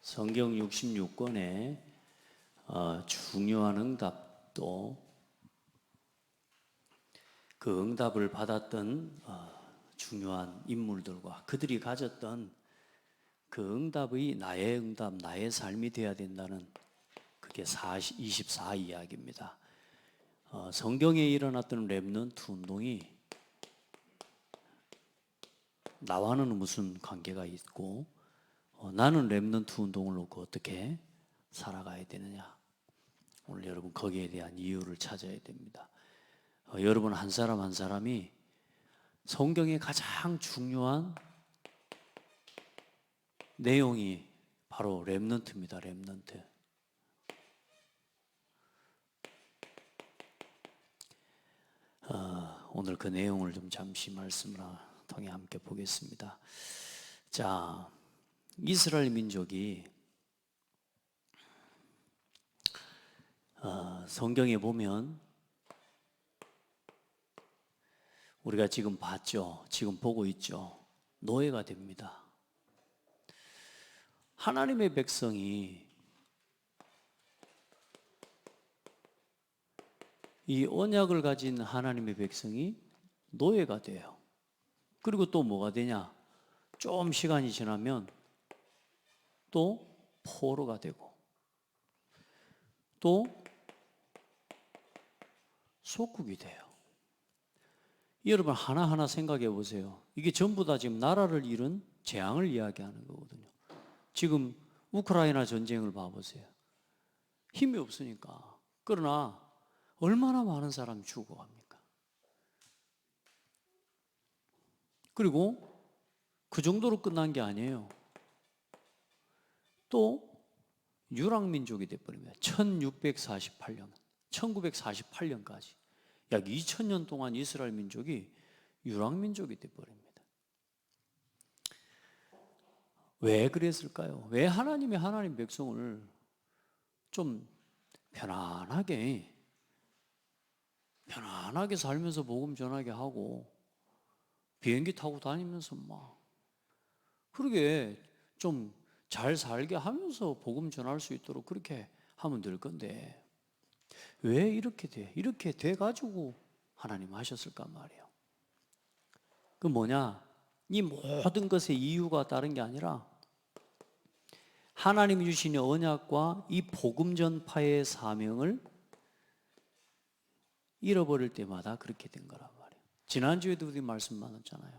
성경 66권의 중요한 응답도 그 응답을 받았던 중요한 인물들과 그들이 가졌던 그 응답의 나의 응답, 나의 삶이 되어야 된다는 그게 24 이야기입니다. 성경에 일어났던 렘넌트 운동이 나와는 무슨 관계가 있고 나는 렘넌트 운동을 놓고 어떻게 살아가야 되느냐, 오늘 여러분 거기에 대한 이유를 찾아야 됩니다. 여러분 한 사람 한 사람이 성경의 가장 중요한 내용이 바로 렘넌트입니다. 렘넌트. 오늘 그 내용을 좀 잠시 말씀을 통해 함께 보겠습니다. 자, 이스라엘 민족이 성경에 보면 우리가 지금 봤죠. 지금 보고 있죠. 노예가 됩니다. 하나님의 백성이 이 언약을 가진 하나님의 백성이 노예가 돼요. 그리고 또 뭐가 되냐? 좀 시간이 지나면 또 포로가 되고 또 속국이 돼요. 여러분 하나하나 생각해 보세요. 이게 전부 다 지금 나라를 잃은 재앙을 이야기하는 거거든요. 지금 우크라이나 전쟁을 봐보세요. 힘이 없으니까. 그러나 얼마나 많은 사람이 죽어갑니까? 그리고 그 정도로 끝난 게 아니에요. 또 유랑민족이 돼버립니다. 1648년, 1948년까지 약 2000년 동안 이스라엘 민족이 유랑민족이 돼버립니다. 왜 그랬을까요? 왜 하나님 백성을 좀 편안하게 살면서 복음 전하게 하고 비행기 타고 다니면서 막 그러게 좀 잘 살게 하면서 복음 전할 수 있도록 그렇게 하면 될 건데 왜 이렇게 돼? 이렇게 돼가지고 하나님 하셨을까 말이에요. 그 뭐냐? 이 모든 것의 이유가 다른 게 아니라 하나님이 주신 언약과 이 복음 전파의 사명을 잃어버릴 때마다 그렇게 된 거란 말이에요. 지난주에도 우리 말씀 나눴잖아요.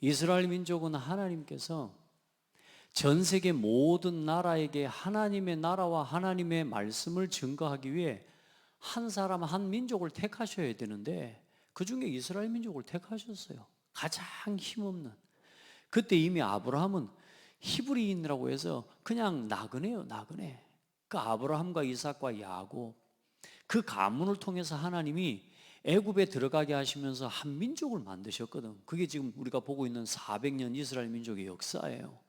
이스라엘 민족은 하나님께서 전 세계 모든 나라에게 하나님의 나라와 하나님의 말씀을 증거하기 위해 한 사람 한 민족을 택하셔야 되는데 그 중에 이스라엘 민족을 택하셨어요. 가장 힘없는. 그때 이미 아브라함은 히브리인이라고 해서 그냥 나그네요. 나그네. 그 아브라함과 이삭과 야곱 그 가문을 통해서 하나님이 애굽에 들어가게 하시면서 한 민족을 만드셨거든. 그게 지금 우리가 보고 있는 400년 이스라엘 민족의 역사예요.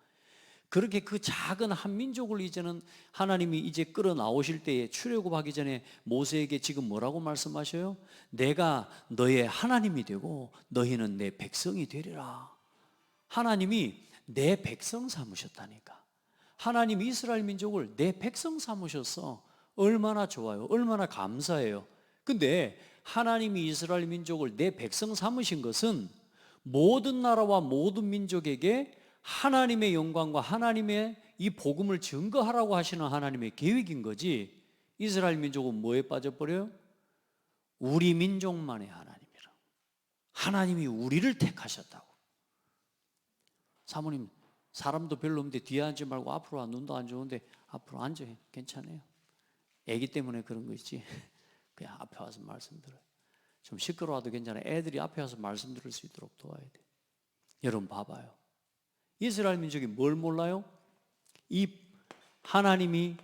그렇게 그 작은 한 민족을 이제는 하나님이 이제 끌어 나오실 때에 출애굽하기 전에 모세에게 지금 뭐라고 말씀하셔요? 내가 너의 하나님이 되고 너희는 내 백성이 되리라. 하나님이 내 백성 삼으셨다니까. 하나님 이스라엘 민족을 내 백성 삼으셨어. 얼마나 좋아요. 얼마나 감사해요. 근데 하나님이 이스라엘 민족을 내 백성 삼으신 것은 모든 나라와 모든 민족에게 하나님의 영광과 하나님의 이 복음을 증거하라고 하시는 하나님의 계획인 거지. 이스라엘 민족은 뭐에 빠져버려요? 우리 민족만의 하나님이라. 하나님이 우리를 택하셨다고. 사모님 사람도 별로 없는데 뒤에 앉지 말고 앞으로 와. 눈도 안 좋은데 앞으로 앉아. 괜찮아요. 애기 때문에 그런 거 있지. 그냥 앞에 와서 말씀 들어요. 좀 시끄러워도 괜찮아요. 애들이 앞에 와서 말씀 들을 수 있도록 도와야 돼. 여러분 봐봐요. 이스라엘 민족이 뭘 몰라요? 이 하나님이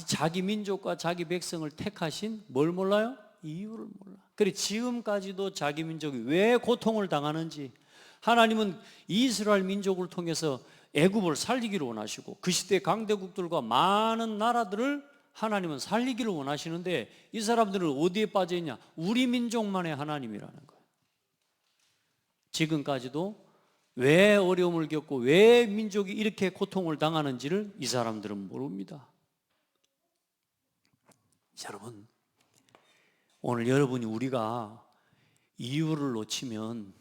자기 민족과 자기 백성을 택하신 뭘 몰라요? 이유를 몰라. 그래 지금까지도 자기 민족이 왜 고통을 당하는지 하나님은 이스라엘 민족을 통해서 애굽을 살리기를 원하시고 그 시대 강대국들과 많은 나라들을 하나님은 살리기를 원하시는데 이 사람들은 어디에 빠져 있냐? 우리 민족만의 하나님이라는 거예요. 지금까지도 왜 어려움을 겪고 왜 민족이 이렇게 고통을 당하는지를 이 사람들은 모릅니다. 여러분, 오늘 여러분이 우리가 이유를 놓치면,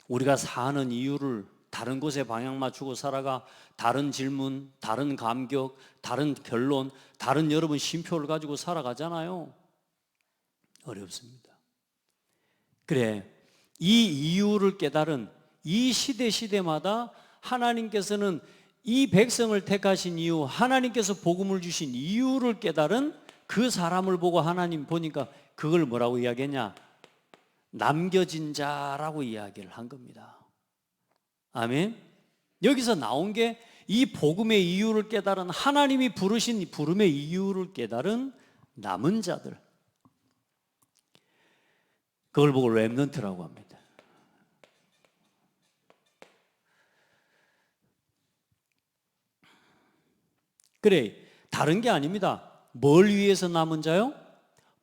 우리가 사는 이유를 다른 곳에 방향 맞추고 살아가 다른 질문, 다른 감격, 다른 결론, 다른 여러분 쉼표를 가지고 살아가잖아요. 어렵습니다. 그래, 이 이유를 깨달은 이 시대마다 하나님께서는 이 백성을 택하신 이유, 하나님께서 복음을 주신 이유를 깨달은 그 사람을 보고 하나님 보니까 그걸 뭐라고 이야기했냐? 남겨진 자라고 이야기를 한 겁니다. 아멘. 여기서 나온 게 이 복음의 이유를 깨달은, 하나님이 부르신 부름의 이유를 깨달은 남은 자들, 그걸 보고 렘넌트라고 합니다. 그래, 다른 게 아닙니다. 뭘 위해서 남은 자요?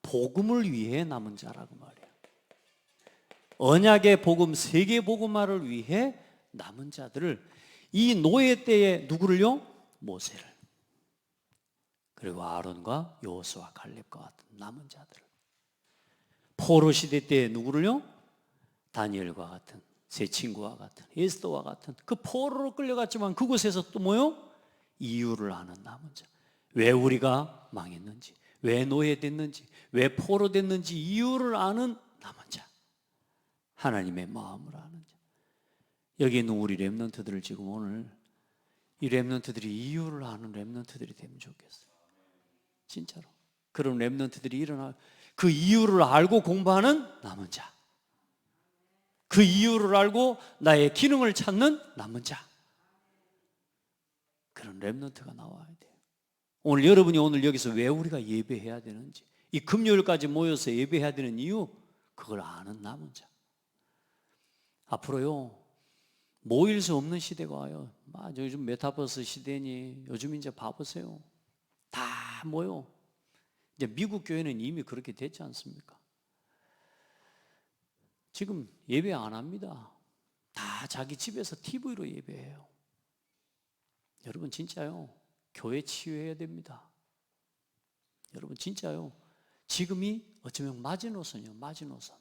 복음을 위해 남은 자라고 말이에요. 언약의 복음, 세계 복음화를 위해 남은 자들을, 이 노예 때에 누구를요? 모세를, 그리고 아론과 여호수아, 갈렙과 같은 남은 자들을, 포로 시대 때에 누구를요? 다니엘과 같은, 세 친구와 같은, 에스더와 같은, 그 포로로 끌려갔지만 그곳에서 또 뭐요? 이유를 아는 남은 자. 왜 우리가 망했는지, 왜 노예됐는지, 왜 포로 됐는지 이유를 아는 남은 자, 하나님의 마음을 아는 자. 여기 있는 우리 렘넌트들을 지금 오늘 이 렘넌트들이 이유를 아는 렘넌트들이 되면 좋겠어요. 진짜로. 그런 렘넌트들이 일어나 그 이유를 알고 공부하는 남은 자, 그 이유를 알고 나의 기능을 찾는 남은 자, 그런 렘넌트가 나와야 돼요. 오늘 여러분이 오늘 여기서 왜 우리가 예배해야 되는지, 이 금요일까지 모여서 예배해야 되는 이유, 그걸 아는 남은 자. 앞으로요, 모일 수 없는 시대가 와요. 요즘 메타버스 시대니, 요즘 이제 봐보세요. 다 모여. 이제 미국 교회는 이미 그렇게 됐지 않습니까? 지금 예배 안 합니다. 다 자기 집에서 TV로 예배해요. 여러분 진짜요, 교회 치유해야 됩니다. 여러분 진짜요, 지금이 어쩌면 마지노선이에요. 마지노선.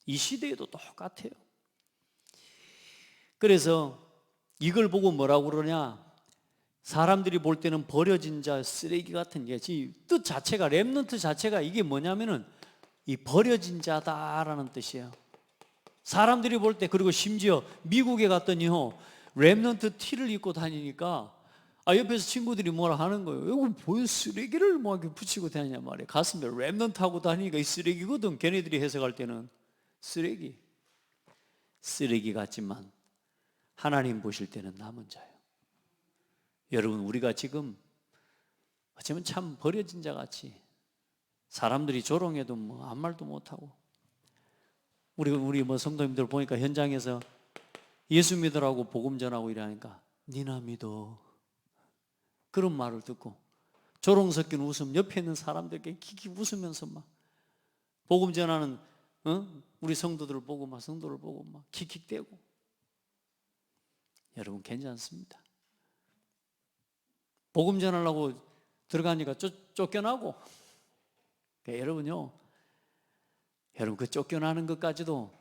이 시대에도 똑같아요. 그래서 이걸 보고 뭐라고 그러냐, 사람들이 볼 때는 버려진 자, 쓰레기 같은 게, 뜻 자체가, 렘넌트 자체가 이게 뭐냐면은 이 버려진 자다라는 뜻이에요. 사람들이 볼 때, 그리고 심지어 미국에 갔더니요, 렘넌트 티를 입고 다니니까 옆에서 친구들이 뭐라 하는 거예요. 이거 뭐 쓰레기를 뭐 이렇게 붙이고 다니냐 말이에요. 가슴에 렘넌트 하고 다니니까 이 쓰레기거든. 걔네들이 해석할 때는 쓰레기 같지만 하나님 보실 때는 남은 자예요. 여러분, 우리가 지금 어쩌면 참 버려진 자 같이, 사람들이 조롱해도 뭐 아무 말도 못하고, 우리 뭐 성도님들 보니까 현장에서 예수 믿으라고 복음 전하고 이러니까 니나 믿어, 그런 말을 듣고 조롱 섞인 웃음, 옆에 있는 사람들께 키키 웃으면서 막 복음 전하는 우리 성도들을 보고, 막 성도를 보고 막 킥킥대고. 여러분 괜찮습니다. 복음 전하려고 들어가니까 쫓겨나고. 그러니까 여러분요, 여러분 그 쫓겨나는 것까지도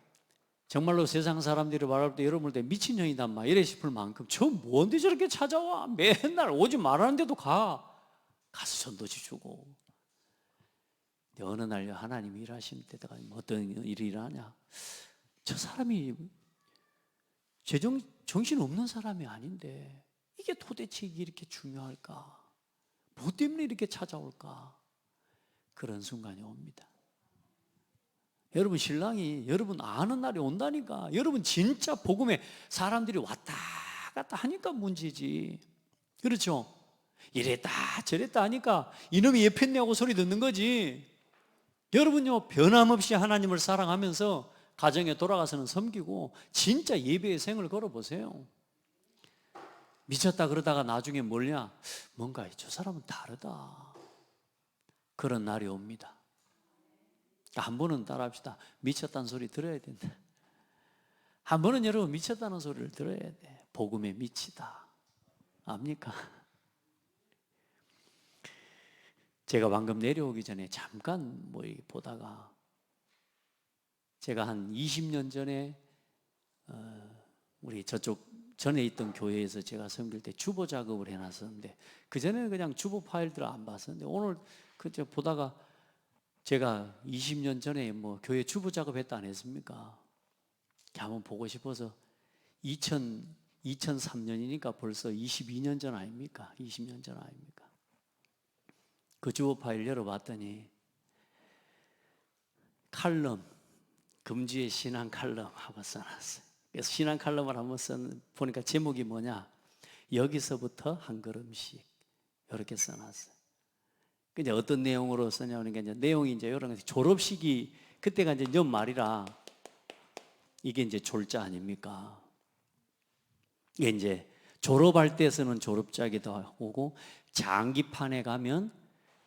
정말로 세상 사람들이 말할 때 여러분을 때 미친년이다 막 이래 싶을 만큼, 저 뭔데 저렇게 찾아와, 맨날 오지 말라는데도 가서 전도지 주고. 어느 날 하나님이 일하실 때다가 어떤 일이 일어나냐, 저 사람이 정신 없는 사람이 아닌데 이게 도대체 이렇게 중요할까? 뭐 때문에 이렇게 찾아올까? 그런 순간이 옵니다. 여러분 신랑이 여러분 아는 날이 온다니까. 여러분 진짜 복음에 사람들이 왔다 갔다 하니까 문제지. 그렇죠? 이랬다 저랬다 하니까 이놈이 예편냐고 소리 듣는 거지. 여러분요, 변함없이 하나님을 사랑하면서 가정에 돌아가서는 섬기고 진짜 예배의 생을 걸어보세요. 미쳤다 그러다가 나중에 뭐냐, 뭔가 저 사람은 다르다, 그런 날이 옵니다. 한 번은 따라합시다. 미쳤다는 소리 들어야 된다. 한 번은 여러분 미쳤다는 소리를 들어야 돼. 복음에 미치다. 압니까? 제가 방금 내려오기 전에 잠깐 뭐 보다가 제가 한 20년 전에 우리 저쪽 전에 있던 교회에서 제가 섬길 때 주보 작업을 해놨었는데 그전에는 그냥 주보 파일들을 안 봤었는데 오늘 그저 보다가 제가 20년 전에 뭐 교회 주보 작업했다 안 했습니까? 한번 보고 싶어서 2003년이니까 벌써 22년 전 아닙니까? 20년 전 아닙니까? 그 주보 파일 열어봤더니 칼럼, 금주의 신앙 칼럼 한번 써놨어요. 그래서 신앙 칼럼을 한번 보니까 제목이 뭐냐? 여기서부터 한 걸음씩 이렇게 써놨어요. 이제 어떤 내용으로 쓰냐면 이제 내용이 이제 이런 거 졸업식이 그때가 이제 연말이라 이게 이제 졸자 아닙니까? 이게 이제 졸업할 때 쓰는 졸업자기도 오고 장기판에 가면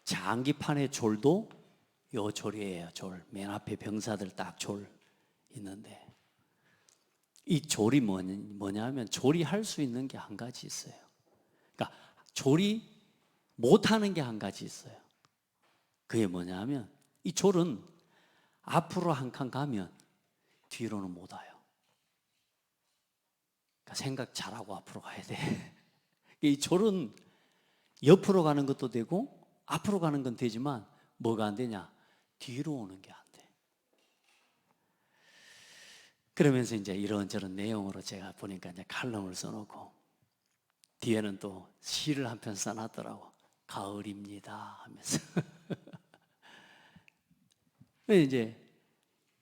장기판의 졸도 요 졸이에요. 졸. 맨 앞에 병사들 딱 졸 있는데 이 졸이 뭐냐면 졸이 할 수 있는 게 한 가지 있어요. 그러니까 졸이 못하는 게 한 가지 있어요. 그게 뭐냐면 이 졸은 앞으로 한 칸 가면 뒤로는 못 와요. 그러니까 생각 잘하고 앞으로 가야 돼. 이 졸은 옆으로 가는 것도 되고 앞으로 가는 건 되지만 뭐가 안 되냐? 뒤로 오는 게 안 돼. 그러면서 이제 이런저런 내용으로 제가 보니까 이제 칼럼을 써놓고 뒤에는 또 시를 한 편 써놨더라고. 가을입니다 하면서. 이제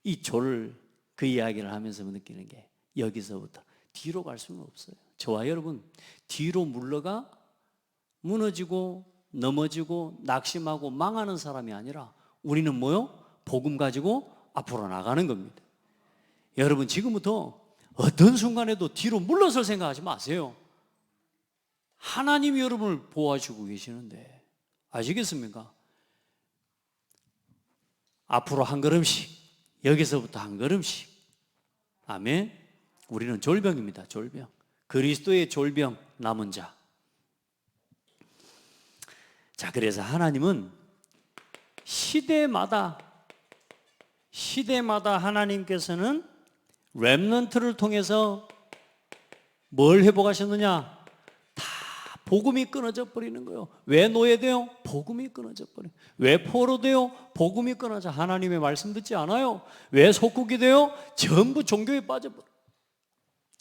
이 졸을 그 이야기를 하면서 느끼는 게 여기서부터 뒤로 갈 수는 없어요. 저와 여러분 뒤로 물러가 무너지고 넘어지고 낙심하고 망하는 사람이 아니라 우리는 뭐요? 복음 가지고 앞으로 나가는 겁니다. 여러분 지금부터 어떤 순간에도 뒤로 물러설 생각하지 마세요. 하나님이 여러분을 보호하시고 계시는데 아시겠습니까? 앞으로 한 걸음씩, 여기서부터 한 걸음씩. 아멘. 우리는 졸병입니다. 졸병. 그리스도의 졸병 남은 자. 자, 그래서 하나님은 시대마다 하나님께서는 렘넌트를 통해서 뭘 회복하셨느냐? 다 복음이 끊어져 버리는 거예요. 왜 노예돼요? 복음이 끊어져 버려요. 왜 포로돼요? 복음이 끊어져. 하나님의 말씀 듣지 않아요. 왜 속국이 돼요? 전부 종교에 빠져버려요.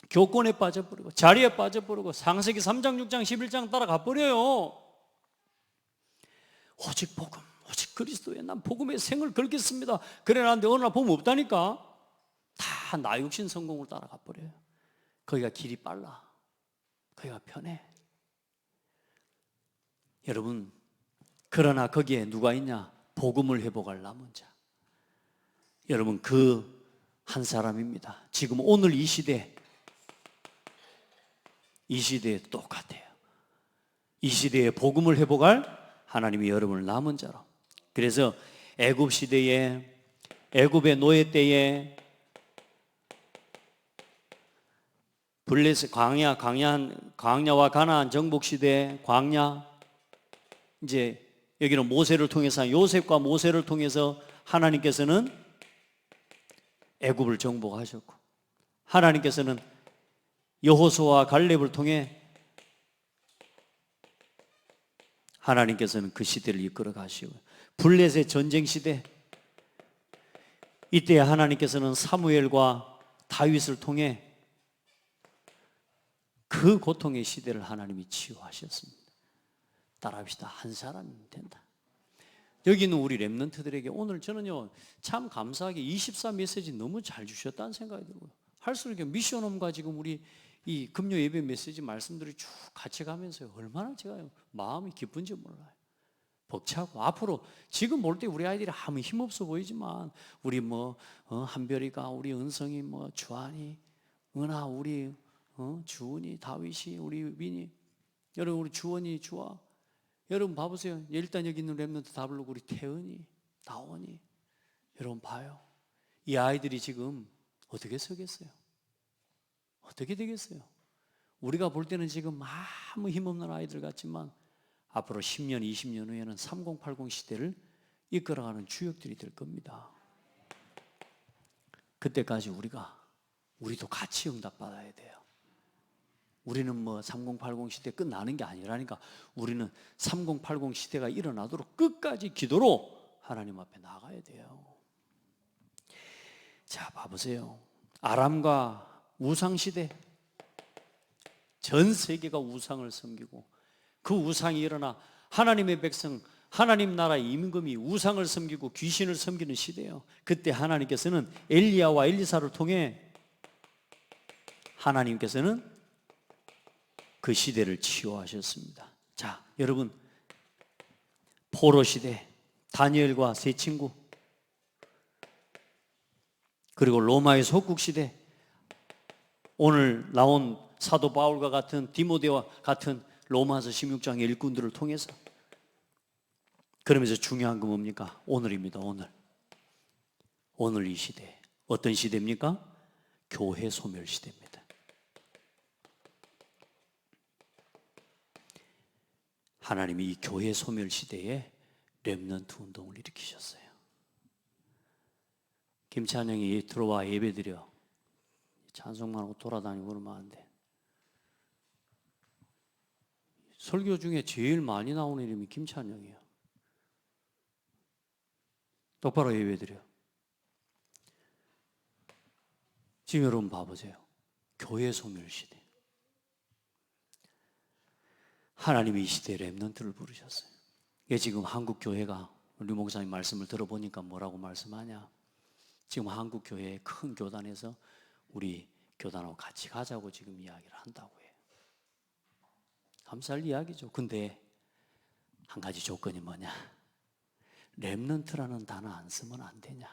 교권에 빠져버리고 자리에 빠져버리고 창세기 3장 6장 11장 따라가 버려요. 오직 복음, 오직 그리스도에 난 복음의 생을 걸겠습니다. 그래 놨는데 어느 날 보면 없다니까. 다 나 육신 성공을 따라가 버려요. 거기가 길이 빨라. 거기가 편해. 여러분, 그러나 거기에 누가 있냐? 복음을 회복할 남은 자. 여러분, 그 한 사람입니다. 지금 오늘 이 시대에 똑같아요. 이 시대에 복음을 회복할 하나님이 여러분을 남은 자로. 그래서 애굽 시대에, 애굽의 노예 때에 블레스 광야와 가나안 정복 시대 광야, 이제 여기는 모세를 통해서 요셉과 모세를 통해서 하나님께서는 애굽을 정복하셨고 하나님께서는 여호수아와 갈렙을 통해 하나님께서는 그 시대를 이끌어 가시고 블레셋 전쟁 시대 이때 하나님께서는 사무엘과 다윗을 통해 그 고통의 시대를 하나님이 치유하셨습니다. 따라합시다. 한 사람이면 된다. 여기 있는 우리 렘넌트들에게 오늘 저는요 참 감사하게 24 메시지 너무 잘 주셨다는 생각이 들고요. 할수록 미션홈과 지금 우리 이 금요 예배 메시지 말씀들이 쭉 같이 가면서 얼마나 제가 마음이 기쁜지 몰라요. 벅차고 앞으로 지금 볼 때 우리 아이들이 아무 힘없어 보이지만 우리 한별이가 우리 은성이 주한이 은하 우리 주은이 다윗이 우리 민이 여러분 우리 주원이 주아 여러분 봐보세요. 일단 여기 있는 렘넌트 다 부르고 우리 태은이 다원이 여러분 봐요. 이 아이들이 지금 어떻게 서겠어요? 어떻게 되겠어요? 우리가 볼 때는 지금 아무 힘없는 아이들 같지만 앞으로 10년, 20년 후에는 3080 시대를 이끌어가는 주역들이 될 겁니다. 그때까지 우리도 같이 응답받아야 돼요. 우리는 뭐 3080 시대 끝나는 게 아니라니까. 우리는 3080 시대가 일어나도록 끝까지 기도로 하나님 앞에 나가야 돼요. 자, 봐보세요. 아람과 우상시대, 전 세계가 우상을 섬기고 그 우상이 일어나 하나님의 백성, 하나님 나라의 임금이 우상을 섬기고 귀신을 섬기는 시대예요. 그때 하나님께서는 엘리야와 엘리사를 통해 하나님께서는 그 시대를 치유하셨습니다. 자, 여러분, 포로 시대, 다니엘과 세 친구, 그리고 로마의 속국 시대, 오늘 나온 사도 바울과 같은 디모데와 같은 로마서 16장의 일꾼들을 통해서, 그러면서 중요한 건 뭡니까? 오늘입니다. 오늘 이 시대, 어떤 시대입니까? 교회 소멸 시대입니다. 하나님이 이 교회 소멸 시대에 렘넌트 운동을 일으키셨어요. 김찬영이 들어와 예배드려 찬송만 하고 돌아다니고 그러면 안 돼. 설교 중에 제일 많이 나오는 이름이 김찬영이에요. 똑바로 예배드려. 지금 여러분 봐보세요. 교회 소멸 시대. 하나님이 이 시대에 렘넌트를 부르셨어요. 이게 지금 한국 교회가, 우리 목사님 말씀을 들어보니까 뭐라고 말씀하냐? 지금 한국 교회의 큰 교단에서 우리 교단하고 같이 가자고 지금 이야기를 한다고 해요. 감사할 이야기죠. 근데 한 가지 조건이 뭐냐? 렘넌트라는 단어 안 쓰면 안 되냐?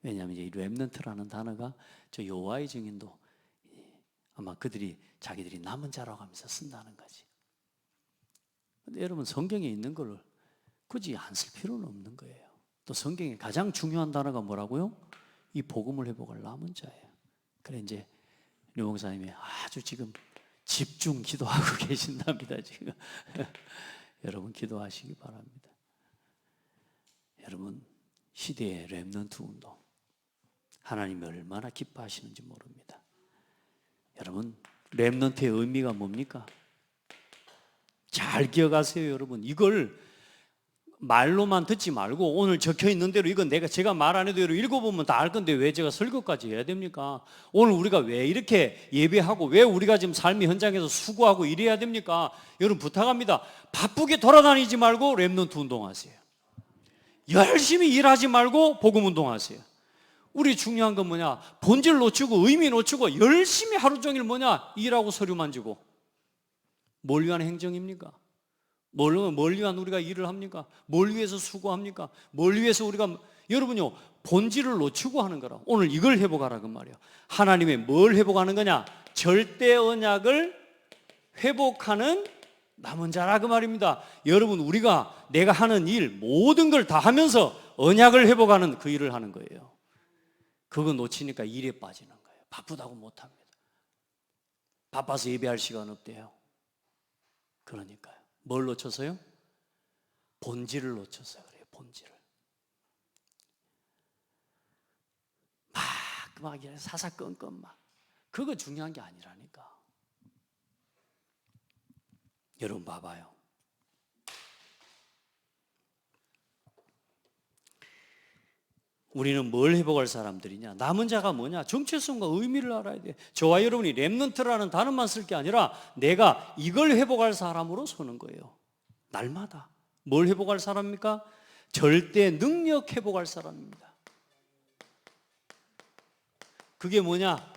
왜냐하면 이 렘넌트라는 단어가 저 여호와의 증인도 아마 자기들이 남은 자라고 하면서 쓴다는 거지. 근데 여러분, 성경에 있는 걸 굳이 안 쓸 필요는 없는 거예요. 또 성경에 가장 중요한 단어가 뭐라고요? 이 복음을 회복할 남은 자예요. 그래, 이제 류 목사님이 아주 지금 집중 기도하고 계신답니다. 지금 여러분 기도하시기 바랍니다. 여러분, 시대의 렘넌트 운동, 하나님이 얼마나 기뻐하시는지 모릅니다. 여러분, 렘넌트의 의미가 뭡니까? 잘 기억하세요. 여러분, 이걸 말로만 듣지 말고 오늘 적혀 있는 대로, 이건 제가 말 안 해도 읽어보면 다 알 건데 왜 제가 설교까지 해야 됩니까? 오늘 우리가 왜 이렇게 예배하고 왜 우리가 지금 삶의 현장에서 수고하고 이래야 됩니까? 여러분 부탁합니다. 바쁘게 돌아다니지 말고 렘넌트 운동하세요. 열심히 일하지 말고 복음 운동하세요. 우리 중요한 건 뭐냐? 본질 놓치고 의미 놓치고 열심히 하루 종일 뭐냐? 일하고 서류 만지고. 뭘 위한 행정입니까? 뭘 위한 우리가 일을 합니까? 뭘 위해서 수고합니까? 뭘 위해서 우리가, 여러분요, 본질을 놓치고 하는 거라. 오늘 이걸 회복하라 그 말이에요. 하나님의 뭘 회복하는 거냐? 절대 언약을 회복하는 남은 자라 그 말입니다. 여러분, 내가 하는 일 모든 걸 다 하면서 언약을 회복하는 그 일을 하는 거예요. 그거 놓치니까 일에 빠지는 거예요. 바쁘다고 못합니다. 바빠서 예배할 시간 없대요. 그러니까요. 뭘 놓쳐서요? 본질을 놓쳐서 그래요. 본질을. 막 사사건건 막. 그거 중요한 게 아니라니까. 여러분 봐봐요. 우리는 뭘 회복할 사람들이냐? 남은 자가 뭐냐? 정체성과 의미를 알아야 돼. 저와 여러분이 렘넌트라는 단어만 쓸 게 아니라 내가 이걸 회복할 사람으로 서는 거예요. 날마다. 뭘 회복할 사람입니까? 절대 능력 회복할 사람입니다. 그게 뭐냐?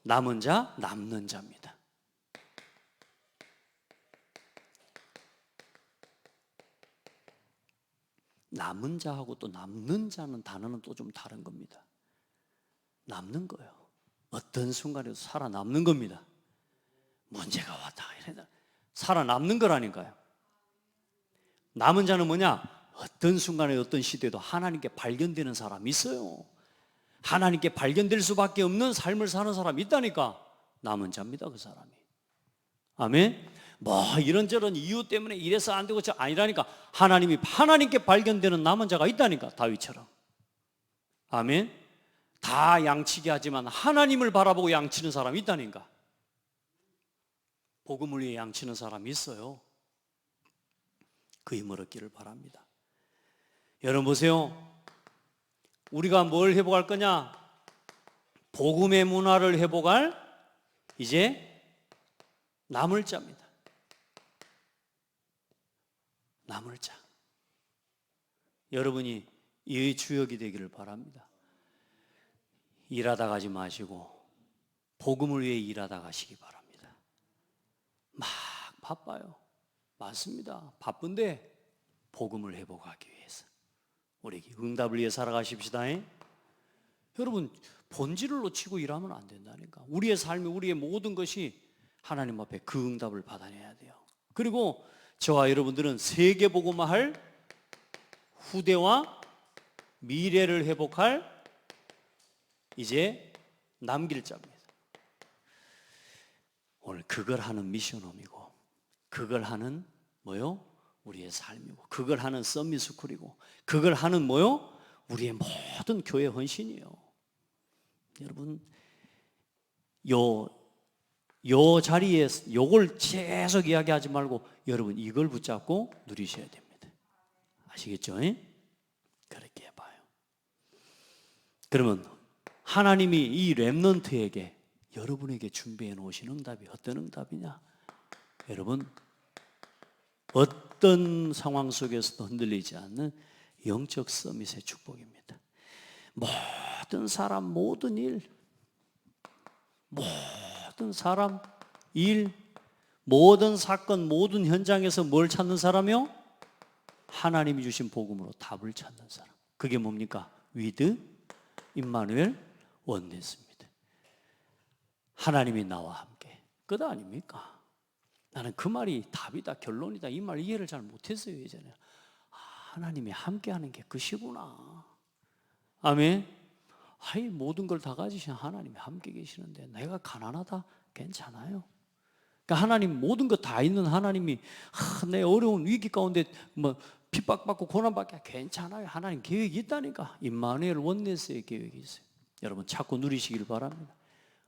남은 자, 남는 자입니다. 남은 자하고 또 남는 자는 단어는 또 좀 다른 겁니다. 남는 거예요. 어떤 순간에도 살아남는 겁니다. 문제가 왔다 이러다 살아남는 거라니까요. 남은 자는 뭐냐? 어떤 순간에 어떤 시대에도 하나님께 발견되는 사람이 있어요. 하나님께 발견될 수밖에 없는 삶을 사는 사람이 있다니까. 남은 자입니다, 그 사람이. 아멘. 뭐 이런저런 이유 때문에 이래서 안 되고 저 아니라니까. 하나님께 발견되는 남은 자가 있다니까, 다윗처럼. 아멘. 다 양치게 하지만 하나님을 바라보고 양치는 사람이 있다니까. 복음을 위해 양치는 사람이 있어요. 그 힘을 얻기를 바랍니다. 여러분 보세요. 우리가 뭘 회복할 거냐? 복음의 문화를 회복할 이제 남을 자입니다. 남을 자. 여러분이 이 주역이 되기를 바랍니다. 일하다 가지 마시고 복음을 위해 일하다 가시기 바랍니다. 막 바빠요. 맞습니다. 바쁜데 복음을 회복하기 위해서 우리 응답을 위해 살아가십시다. 여러분 본질을 놓치고 일하면 안 된다니까. 우리의 삶이, 우리의 모든 것이 하나님 앞에 그 응답을 받아내야 돼요. 그리고 저와 여러분들은 세계복음화할 후대와 미래를 회복할 이제 남길 자입니다. 오늘 그걸 하는 미션홈이고, 그걸 하는 뭐요? 우리의 삶이고, 그걸 하는 썸밋스쿨이고, 그걸 하는 뭐요? 우리의 모든 교회 헌신이에요. 여러분 요 자리에 요걸 계속 이야기하지 말고 여러분 이걸 붙잡고 누리셔야 됩니다. 아시겠죠? 그렇게 해봐요. 그러면 하나님이 이 렘넌트에게, 여러분에게 준비해 놓으신 응답이 어떤 응답이냐? 여러분 어떤 상황 속에서도 흔들리지 않는 영적 서밋의 축복입니다. 모든 사람, 모든 일, 모든 사람, 일, 모든 사건, 모든 현장에서 뭘 찾는 사람이요? 하나님이 주신 복음으로 답을 찾는 사람. 그게 뭡니까? 위드 임마누엘 원네스입니다. 하나님이 나와 함께. 끝 아닙니까? 나는 그 말이 답이다, 결론이다, 이 말 이해를 잘 못했어요, 예전에. 하나님이 함께 하는 게 끝이구나. 아멘. 아이, 모든 걸 다 가지신 하나님이 함께 계시는데 내가 가난하다? 괜찮아요. 그러니까 하나님, 모든 것 다 있는 하나님이 내 어려운 위기 가운데 뭐 핍박받고 고난받게, 괜찮아요. 하나님 계획이 있다니까. 임마누엘 원네스의 계획이 있어요. 여러분 찾고 누리시길 바랍니다.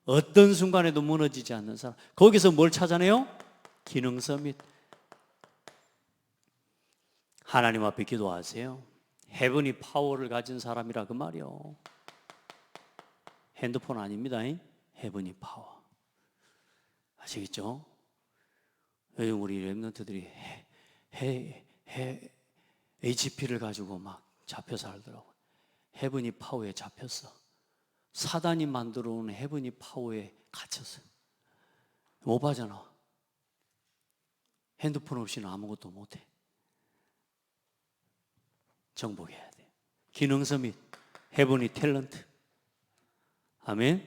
어떤 순간에도 무너지지 않는 사람. 거기서 뭘 찾아내요? 기능 서밋. 하나님 앞에 기도하세요. 헤븐이 파워를 가진 사람이라 그 말이요. 핸드폰 아닙니다. 헤븐이 파워. 아시겠죠? 요즘 우리 렘넌트들이 HP를 가지고 막 잡혀 살더라고요. 헤븐이 파워에 잡혔어. 사단이 만들어 온 헤븐이 파워에 갇혔어. 못 빠져나와. 핸드폰 없이는 아무것도 못해. 정복해야 돼. 기능 서밋, 헤븐이 탤런트. 아멘.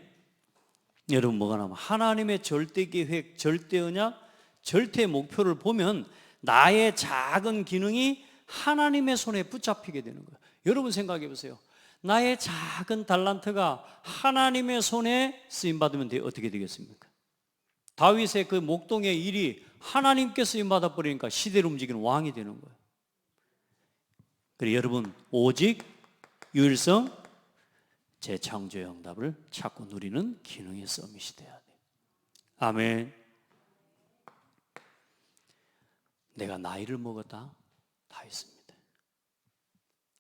여러분 뭐가 남아? 하나님의 절대 계획, 절대 언약, 절대 목표를 보면 나의 작은 기능이 하나님의 손에 붙잡히게 되는 거예요. 여러분 생각해 보세요. 나의 작은 달란트가 하나님의 손에 쓰임받으면 어떻게 되겠습니까? 다윗의 그 목동의 일이 하나님께 쓰임받아 버리니까 시대를 움직이는 왕이 되는 거예요. 그래서 여러분 오직 유일성 재창조의 응답을 찾고 누리는 기능의 서밋이 돼야 돼요. 아멘. 내가 나이를 먹었다? 다 있습니다.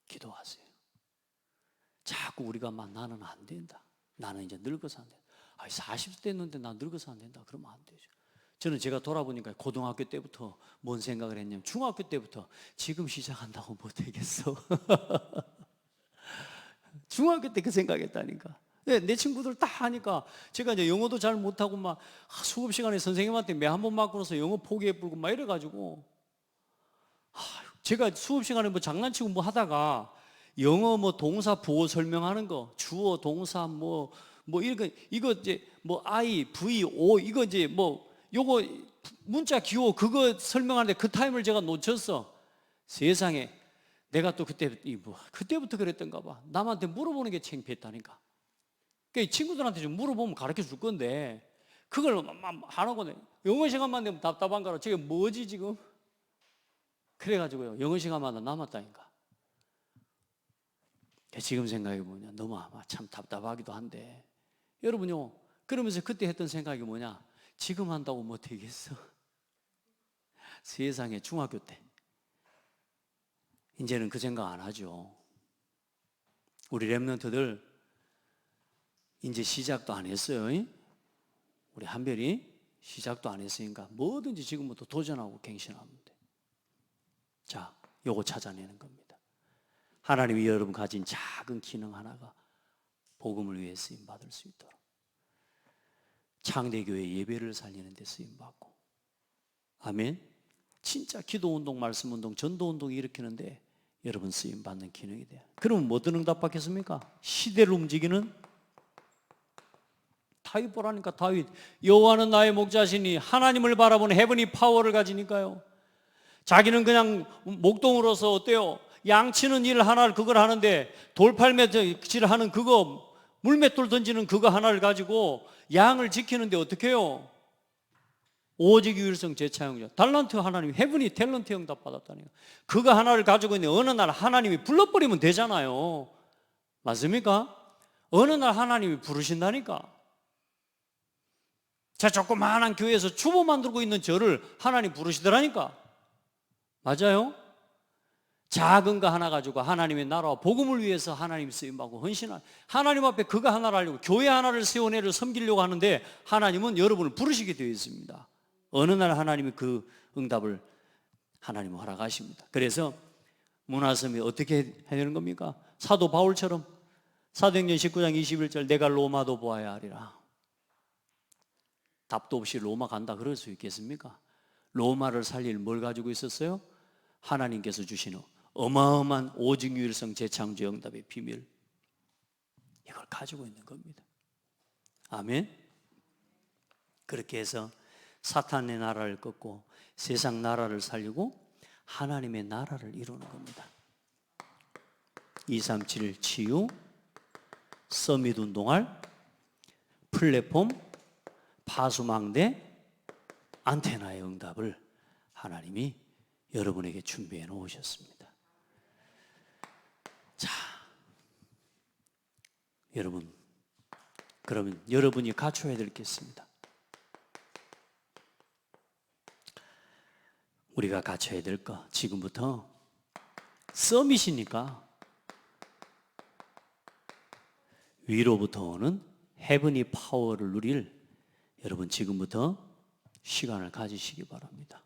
기도하세요. 자꾸 우리가 막 나는 안 된다. 나는 이제 늙어서 안 된다. 40대 됐는데 나 늙어서 안 된다. 그러면 안 되죠. 저는 제가 돌아보니까 고등학교 때부터 뭔 생각을 했냐면 중학교 때부터 지금 시작한다고 못 되겠어. 중학교 때 그 생각했다니까. 내 친구들 다 하니까 제가 이제 영어도 잘 못하고 막 수업 시간에 선생님한테 매 한 번 맞고 나서 영어 포기해 버리고 막 이래가지고 제가 수업 시간에 뭐 장난치고 뭐 하다가 영어 뭐 동사 부호 설명하는 거 주어 동사 뭐 이거 이제 뭐 I, V, O 이거 이제 뭐 요거 문자 기호 그거 설명하는데 그 타임을 제가 놓쳤어. 세상에 내가 또 그때부터 그랬던가 봐. 남한테 물어보는 게 창피했다니까. 그러니까 친구들한테 좀 물어보면 가르쳐 줄 건데 그걸 안 하고 영어 시간만 되면 답답한 거라 저게 뭐지 지금? 그래가지고요 영어 시간마다 남았다니까. 지금 생각해보면 너무 아마 참 답답하기도 한데 여러분요 그러면서 그때 했던 생각이 뭐냐, 지금 한다고 뭐 되겠어? 세상에 중학교 때 이제는 그 생각 안 하죠. 우리 랩런트들 이제 시작도 안 했어요. 우리 한별이 시작도 안 했으니까 뭐든지 지금부터 도전하고 갱신하면 돼. 자, 요거 찾아내는 겁니다. 하나님이 여러분 가진 작은 기능 하나가 복음을 위해 쓰임 받을 수 있도록 창대교회 예배를 살리는 데 쓰임 받고, 아멘. 진짜 기도운동, 말씀운동, 전도운동 일으키는데 여러분 쓰임 받는 기능이 돼요. 그러면 뭐 어떤 응답 받겠습니까? 시대를 움직이는 다윗 보라니까. 다윗, 여호와는 나의 목자시니 하나님을 바라보는 헤븐이 파워를 가지니까요. 자기는 그냥 목동으로서 어때요? 양치는 일 하나를 그걸 하는데 돌팔매질 하는 그거, 물맷돌 던지는 그거 하나를 가지고 양을 지키는데 어떻게 해요? 오직 유일성 제차용자 달란트 하나님 헤븐이 탤런트 응답 받았다니까. 그거 하나를 가지고 있는데 어느 날 하나님이 불러버리면 되잖아요. 맞습니까? 어느 날 하나님이 부르신다니까. 자, 조그마한 교회에서 주보 만들고 있는 저를 하나님 부르시더라니까. 맞아요? 작은 거 하나 가지고 하나님의 나라와 복음을 위해서 하나님 쓰임받고 헌신한, 하나님 앞에 그거 하나를 하려고 교회 하나를 세워내려 섬기려고 하는데 하나님은 여러분을 부르시게 되어 있습니다. 어느 날 하나님이 그 응답을 하나님은 허락하십니다. 그래서 문화섬이 어떻게 해야 되는 겁니까? 사도 바울처럼 사도행전 19장 21절 내가 로마도 보아야 하리라. 답도 없이 로마 간다 그럴 수 있겠습니까? 로마를 살릴 뭘 가지고 있었어요? 하나님께서 주시는 어마어마한 오직 유일성 재창조 응답의 비밀, 이걸 가지고 있는 겁니다. 아멘. 그렇게 해서 사탄의 나라를 꺾고 세상 나라를 살리고 하나님의 나라를 이루는 겁니다. 237 치유, 서밋 운동할, 플랫폼, 파수망대, 안테나의 응답을 하나님이 여러분에게 준비해 놓으셨습니다. 자, 여러분, 그러면 여러분이 갖춰야 될 게 있습니다. 우리가 갖춰야 될 거, 지금부터 서밋이니까 위로부터 오는 헤븐이 파워를 누릴 여러분 지금부터 시간을 가지시기 바랍니다.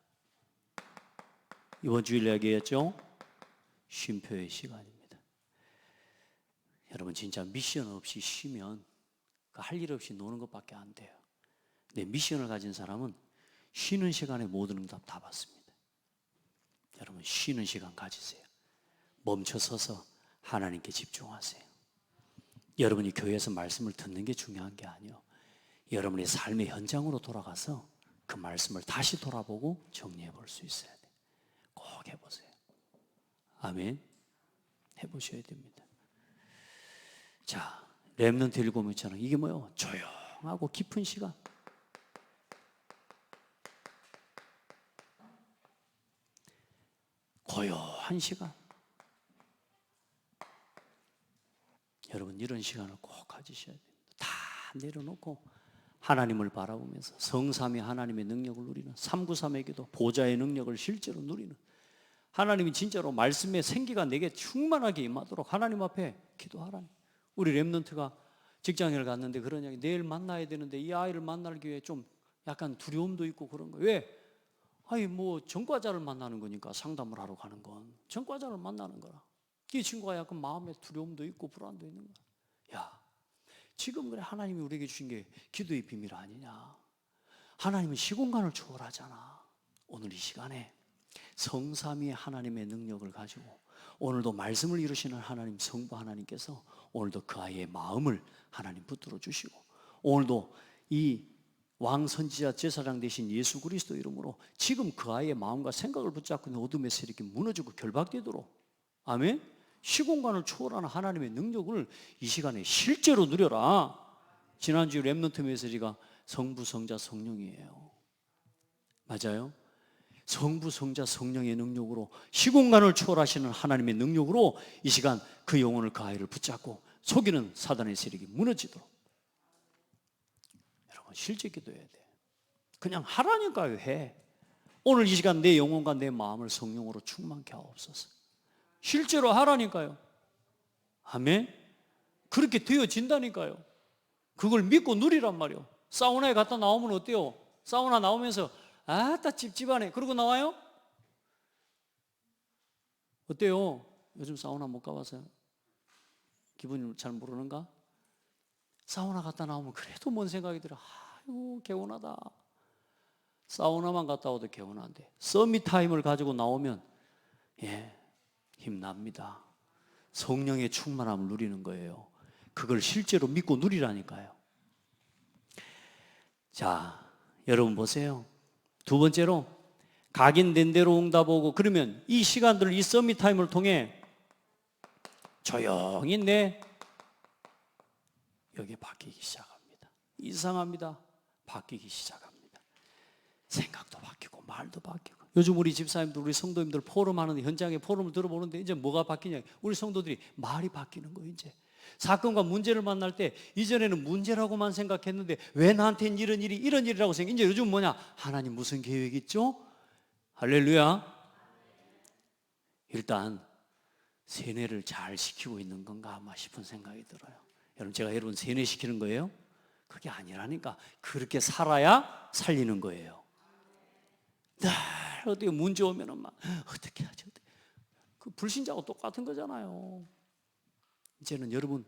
이번 주일 얘기했죠? 쉼표의 시간입니다. 여러분 진짜 미션 없이 쉬면 할 일 없이 노는 것밖에 안 돼요. 근데 미션을 가진 사람은 쉬는 시간에 모든 응답 다 받습니다. 여러분 쉬는 시간 가지세요. 멈춰서서 하나님께 집중하세요. 여러분이 교회에서 말씀을 듣는 게 중요한 게 아니에요. 여러분의 삶의 현장으로 돌아가서 그 말씀을 다시 돌아보고 정리해 볼 수 있어야 돼요. 꼭 해보세요. 아멘. 해보셔야 됩니다. 자, 렘넌트 읽어보면 이게 뭐예요? 조용하고 깊은 시간. 고요한 시간. 여러분 이런 시간을 꼭 가지셔야 됩니다. 다 내려놓고 하나님을 바라보면서 성삼위 하나님의 능력을 누리는 393의 기도, 보좌의 능력을 실제로 누리는, 하나님이 진짜로 말씀의 생기가 내게 충만하게 임하도록 하나님 앞에 기도하라니. 우리 렘넌트가 직장을 갔는데 그런 이야기, 내일 만나야 되는데 이 아이를 만날 기회에 좀 약간 두려움도 있고 그런 거예요. 왜? 아니 뭐 전과자를 만나는 거니까, 상담을 하러 가는 건 전과자를 만나는 거라. 이 친구가 약간 마음에 두려움도 있고 불안도 있는 거야. 야, 지금 그래 하나님이 우리에게 주신 게 기도의 비밀 아니냐. 하나님은 시공간을 초월하잖아. 오늘 이 시간에 성삼위의 하나님의 능력을 가지고 오늘도 말씀을 이루시는 하나님 성부 하나님께서 오늘도 그 아이의 마음을 하나님 붙들어 주시고, 오늘도 이 왕선지자 제사장 되신 예수 그리스도 이름으로 지금 그 아이의 마음과 생각을 붙잡고 있는 어둠의 세력이 무너지고 결박되도록, 아멘. 시공간을 초월하는 하나님의 능력을 이 시간에 실제로 누려라. 지난주 렘넌트 메시지가 성부, 성자, 성령이에요. 맞아요? 성부, 성자, 성령의 능력으로, 시공간을 초월하시는 하나님의 능력으로 이 시간 그 영혼을, 그 아이를 붙잡고 속이는 사단의 세력이 무너지도록. 여러분, 실제 기도해야 돼. 그냥 하라니까요. 해. 오늘 이 시간 내 영혼과 내 마음을 성령으로 충만케 하옵소서. 실제로 하라니까요. 아멘. 그렇게 되어진다니까요. 그걸 믿고 누리란 말이요. 사우나에 갔다 나오면 어때요? 사우나 나오면서 아따 찝찝하네 그러고 나와요? 어때요? 요즘 사우나 못 가봐서요? 기분이 잘 모르는가? 사우나 갔다 나오면 그래도 뭔 생각이 들어. 아이고 개운하다. 사우나만 갔다 와도 개운한데 서밋 타임을 가지고 나오면 힘납니다. 성령의 충만함을 누리는 거예요. 그걸 실제로 믿고 누리라니까요. 자, 여러분 보세요. 두 번째로 각인된 대로 응답하고, 그러면 이 시간들, 이 서밋 타임을 통해 조용히 내 여기 바뀌기 시작합니다. 이상합니다. 바뀌기 시작합니다. 생각도 바뀌고 말도 바뀌고. 요즘 우리 집사님들, 우리 성도님들 포럼하는 현장에 포럼을 들어보는데 이제 뭐가 바뀌냐? 우리 성도들이 말이 바뀌는 거예요. 이제 사건과 문제를 만날 때 이전에는 문제라고만 생각했는데 왜 나한테는 이런 일이라고 생각. 이제 요즘 뭐냐? 하나님 무슨 계획 있죠? 할렐루야. 일단 세뇌를 잘 시키고 있는 건가 아마 싶은 생각이 들어요. 여러분, 제가 여러분 세뇌시키는 거예요? 그게 아니라니까. 그렇게 살아야 살리는 거예요. 늘 어떻게 문제 오면은 막 어떻게 하지? 그 불신자하고 똑같은 거잖아요. 이제는 여러분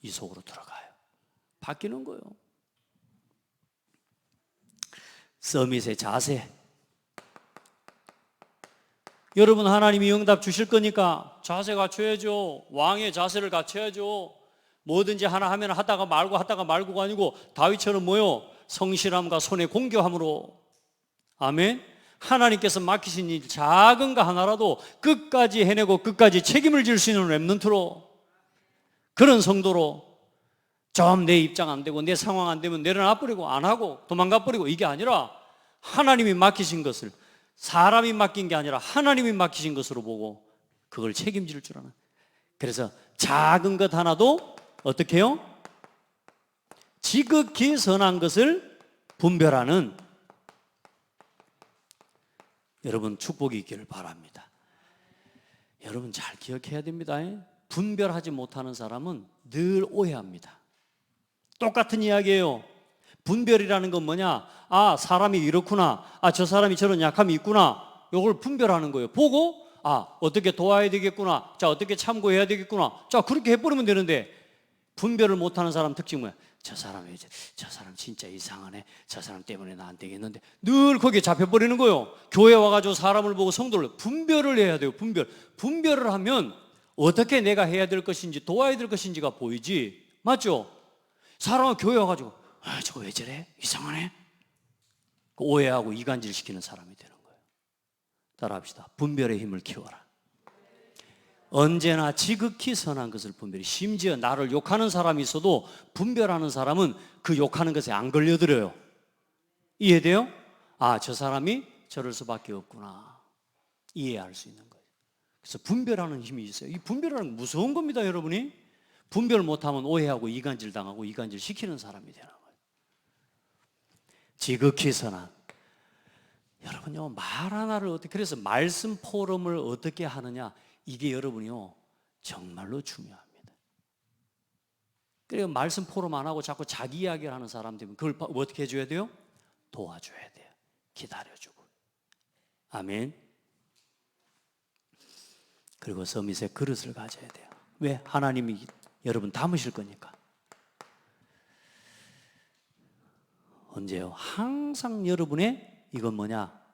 이 속으로 들어가요. 바뀌는 거예요. 서밋의 자세. 여러분, 하나님이 응답 주실 거니까 자세 갖춰야죠. 왕의 자세를 갖춰야죠. 뭐든지 하나 하면 하다가 말고가 아니고 다윗처럼 뭐요? 성실함과 손의 공교함으로. 아멘. 하나님께서 맡기신 일 작은 거 하나라도 끝까지 해내고 끝까지 책임을 질 수 있는 렘넌트로, 그런 성도로, 좀 내 입장 안 되고 내 상황 안 되면 내려놔버리고 안 하고 도망가버리고, 이게 아니라 하나님이 맡기신 것을, 사람이 맡긴 게 아니라 하나님이 맡기신 것으로 보고 그걸 책임질 줄 아는. 그래서 작은 것 하나도 어떻게 해요? 지극히 선한 것을 분별하는 여러분 축복이 있기를 바랍니다. 여러분 잘 기억해야 됩니다. 분별하지 못하는 사람은 늘 오해합니다. 똑같은 이야기예요. 분별이라는 건 뭐냐? 아, 사람이 이렇구나. 아, 저 사람이 저런 약함이 있구나. 이걸 분별하는 거예요. 보고 아, 어떻게 도와야 되겠구나. 자, 어떻게 참고해야 되겠구나. 자, 그렇게 해버리면 되는데, 분별을 못하는 사람 특징이 뭐야? 저 사람 진짜 이상하네. 저 사람 때문에 나 안 되겠는데. 늘 거기에 잡혀버리는 거예요. 교회 와가지고 사람을 보고 성도를 분별을 해야 돼요. 분별을 하면 어떻게 내가 해야 될 것인지 도와야 될 것인지가 보이지. 맞죠? 사람은 교회 와가지고 아, 저거 왜 저래? 이상하네. 오해하고 이간질시키는 사람이 되는 거예요. 따라합시다. 분별의 힘을 키워라. 언제나 지극히 선한 것을 분별해. 심지어 나를 욕하는 사람이 있어도 분별하는 사람은 그 욕하는 것에 안 걸려들어요. 이해돼요? 아, 저 사람이 저럴 수밖에 없구나. 이해할 수 있는 거예요. 그래서 분별하는 힘이 있어요. 이 분별하는 건 무서운 겁니다, 여러분이. 분별 못하면 오해하고 이간질 당하고 이간질 시키는 사람이 되는 거예요. 지극히 선한. 여러분요, 말 하나를 어떻게, 그래서 말씀 포럼을 어떻게 하느냐, 이게 여러분이요 정말로 중요합니다. 그래서 말씀 포럼 안 하고 자꾸 자기 이야기를 하는 사람 되면 그걸 어떻게 해줘야 돼요? 도와줘야 돼요. 기다려주고. 아멘. 그리고 서밋의 그릇을 가져야 돼요. 왜? 하나님이 여러분 담으실 거니까. 언제요? 항상 여러분의 이건 뭐냐?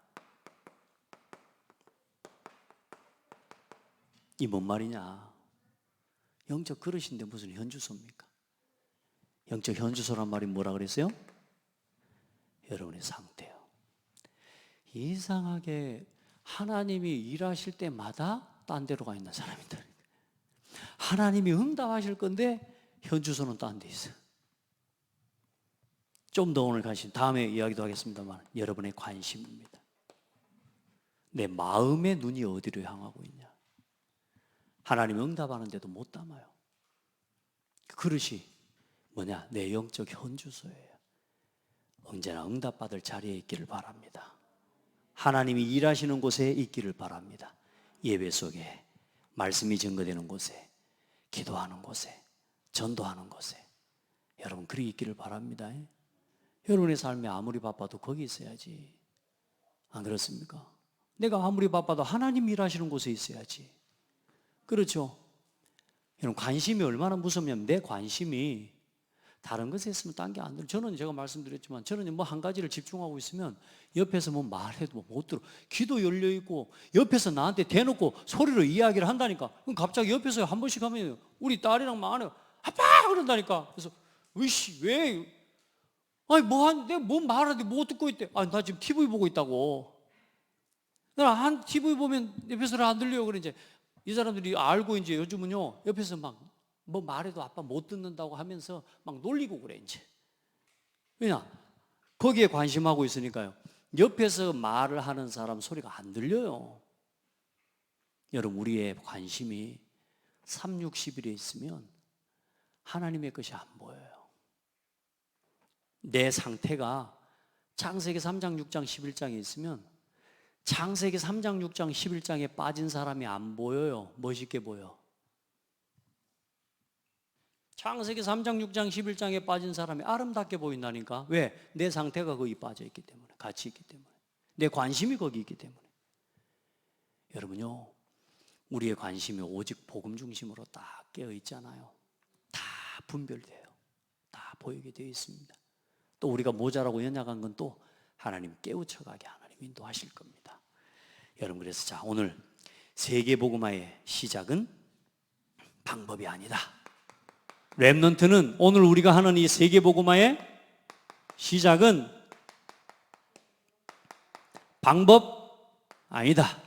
이 뭔 말이냐? 영적 그릇인데 무슨 현주소입니까? 영적 현주소란 말이 뭐라 그랬어요? 여러분의 상태요. 이상하게 하나님이 일하실 때마다 딴 데로 가 있는 사람이다. 하나님이 응답하실 건데 현주소는 딴 데 있어. 좀 더 오늘 다음에 이야기도 하겠습니다만 여러분의 관심입니다. 내 마음의 눈이 어디로 향하고 있냐. 하나님 응답하는데도 못 담아요. 그 그릇이 뭐냐? 내 영적 현주소예요. 언제나 응답받을 자리에 있기를 바랍니다. 하나님이 일하시는 곳에 있기를 바랍니다. 예배 속에, 말씀이 증거되는 곳에, 기도하는 곳에, 전도하는 곳에 여러분 그리 있기를 바랍니다. 여러분의 삶이 아무리 바빠도 거기 있어야지. 안 그렇습니까? 내가 아무리 바빠도 하나님 일하시는 곳에 있어야지. 그렇죠? 여러분 관심이 얼마나 무섭냐면 내 관심이 다른 것에 있으면 딴 게 안 들어요. 저는 제가 말씀드렸지만 저는 뭐 한 가지를 집중하고 있으면 옆에서 뭐 말해도 못 들어. 귀도 열려 있고 옆에서 나한테 대놓고 소리로 이야기를 한다니까. 그럼 갑자기 옆에서 한 번씩 하면 우리 딸이랑 말해요. 아빠 그런다니까. 그래서 으이씨 왜? 아니 내가 뭔 말하는데 못 듣고 있대. 아니 나 지금 TV 보고 있다고. 나 한 TV 보면 옆에서 안 들려요. 그래 이제 이 사람들이 알고 이제 요즘은요 옆에서 막 뭐 말해도 아빠 못 듣는다고 하면서 막 놀리고 그래 이제. 왜냐? 거기에 관심하고 있으니까요. 옆에서 말을 하는 사람 소리가 안 들려요. 여러분 우리의 관심이 3, 6, 10일에 있으면 하나님의 것이 안 보여요. 내 상태가 창세기 3장, 6장, 11장에 있으면 창세기 3장, 6장, 11장에 빠진 사람이 안 보여요. 멋있게 보여. 창세기 3장, 6장, 11장에 빠진 사람이 아름답게 보인다니까. 왜? 내 상태가 거기 빠져 있기 때문에, 같이 있기 때문에, 내 관심이 거기 있기 때문에. 여러분요, 우리의 관심이 오직 복음 중심으로 딱 깨어 있잖아요. 다 분별돼요. 다 보이게 되어 있습니다. 또 우리가 모자라고 연약한 건 또 하나님 깨우쳐가게 하나님 인도하실 겁니다. 여러분 그래서 자 오늘 세계복음화의 시작은 방법이 아니다. 렘넌트는 오늘 우리가 하는 이 세계복음화의 시작은 방법 아니다.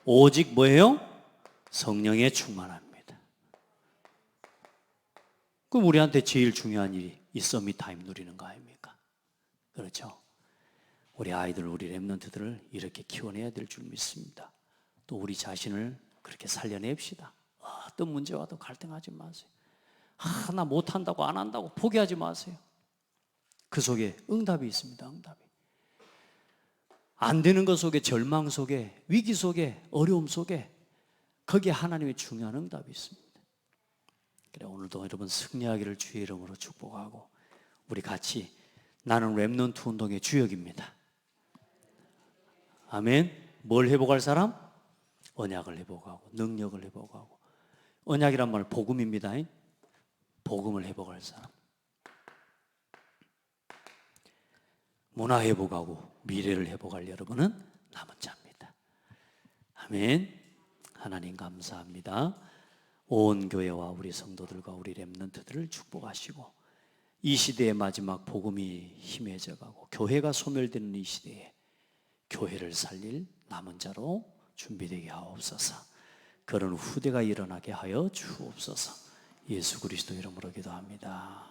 오직 뭐예요? 성령에 충만합니다. 그럼 우리한테 제일 중요한 일이 이 서밋 타임 누리는 거 아닙니까? 그렇죠? 우리 아이들, 우리 렘넌트들을 이렇게 키워내야 될 줄 믿습니다. 또 우리 자신을 그렇게 살려냅시다. 어떤 문제 와도 갈등하지 마세요. 나 못한다고 안 한다고 포기하지 마세요. 그 속에 응답이 있습니다. 응답이. 안 되는 것 속에, 절망 속에, 위기 속에, 어려움 속에 거기에 하나님의 중요한 응답이 있습니다. 그래 오늘도 여러분 승리하기를 주의 이름으로 축복하고 우리 같이 나는 렘넌트 운동의 주역입니다. 아멘. 뭘 회복할 사람? 언약을 회복하고 능력을 회복하고 언약이란 말 복음입니다. 복음을 회복할 사람. 문화 회복하고 미래를 회복할 여러분은 남은 자입니다. 아멘. 하나님 감사합니다. 온 교회와 우리 성도들과 우리 렘넌트들을 축복하시고 이 시대의 마지막 복음이 희미해져 가고 교회가 소멸되는 이 시대에 교회를 살릴 남은 자로 준비되게 하옵소서. 그런 후대가 일어나게 하여 주옵소서. 예수 그리스도 이름으로 기도합니다.